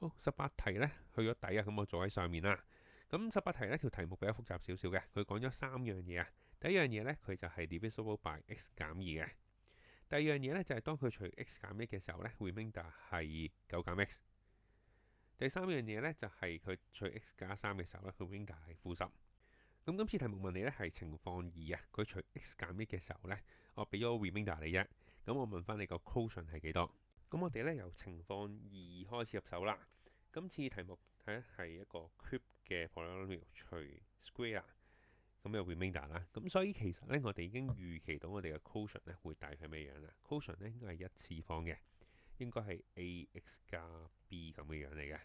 好，18題呢去咗底啊，咁我做喺上面啦。咁18題呢條題目比較複雜少少嘅，佢講咗3樣嘢啊。第一樣嘢呢，佢就係 divisible by x 減2嘅。第二樣嘢呢，就係當佢除 x 減1嘅時候呢 remainder 係9減 x。第三樣嘢呢，就係佢除 x 加3嘅時候呢 remainder 係-10。咁今次題目問你呢係情況2啊，佢除 x 減1嘅時候呢，我俾咗 remainder 你啫。咁我問翻你個 quotient 係幾多？咁我哋呢由情況2開始入手啦。今次題目係一個 cube 嘅 polynomial 除 square，咁有 remainder 啦。咁所以其實呢，我哋已經預期到我哋嘅 quotient 呢會大概咩樣啦。quotient 呢應該係一次方嘅，應該係 ax 加 b 咁嘅樣嚟嘅。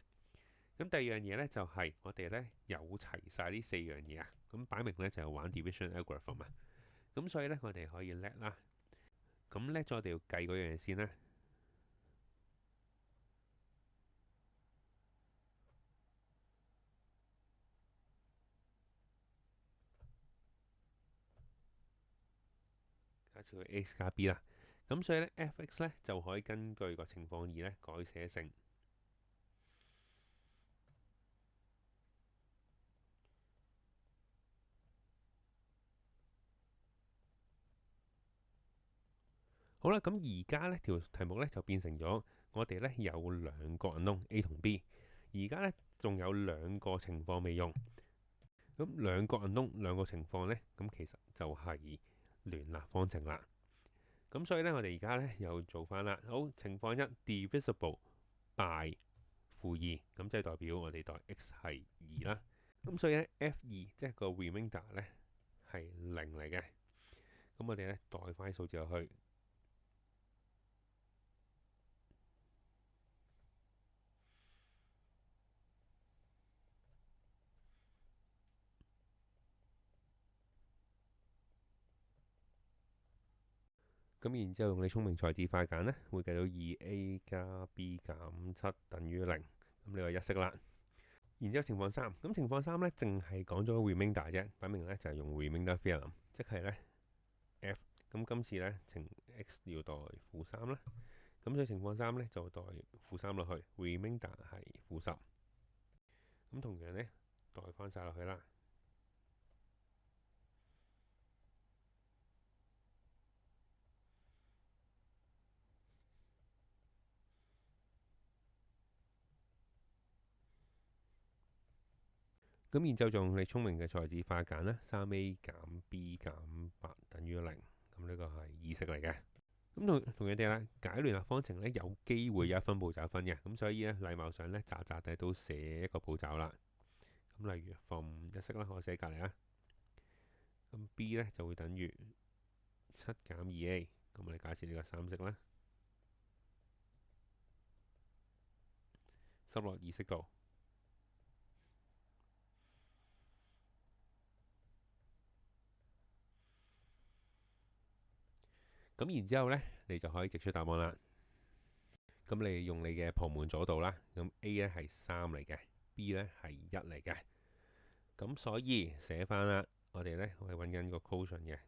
咁第二樣嘢呢，就係我哋呢有齊晒呢4樣嘢啊。咁擺明呢就係玩 division algorithm 啊。咁所以呢，我哋可以叻啦。咁叻咗，我哋要計嗰樣嘢先啦。假設佢 x 加 b 啦。咁所以呢 f(x) 呢就可以根據個情況2呢改寫成好啦。咁而家呢條題目呢就變成咗我哋呢有2個 unknown A 同 B，而家呢仲有2個情況未用。咁2個 unknown 2個情況呢，咁其實就係聯立方程啦。咁所以呢，我哋而家呢又做翻啦。好，情況1 divisible by -2，咁即係代表我哋代 x 係2啦。咁所以呢 f2 即係個 remainder 呢係0嚟嘅。咁我哋呢代翻啲數字落去。咁然之後用你聰明才智快簡呢，會計到 2a 加 b 減7等於0。咁呢個一式啦。然之後情況3，咁情況3呢，淨係講咗 remainder 啫，擺明呢就係用 remainder theorem，即係呢 f。咁今次呢，情 x 要代-3啦。咁所以情況3呢，就代-3落去，remainder 係-10。咁同樣呢，代翻晒落去啦。咁然之後就用你聰明嘅才智快簡啦，3a 減 b 減8等於0。咁呢個係二式嚟嘅。咁同樣地啦，解聯立方程呢，有機會有一分步驟分嘅。咁所以呢，禮貌上呢，渣渣地都寫一個步驟啦。咁例如 from 一式啦，我寫隔離啦。咁 b 呢就會等於7減 2a。咁我哋假設呢個3式啦，塞落二式度。咁然之後呢，你就可以直出答案啦。咁你用你嘅旁門左道啦。咁 A 呢係3嚟嘅，B 呢係1嚟嘅。咁所以寫翻啦，我哋呢係揾緊個 quotient 嘅。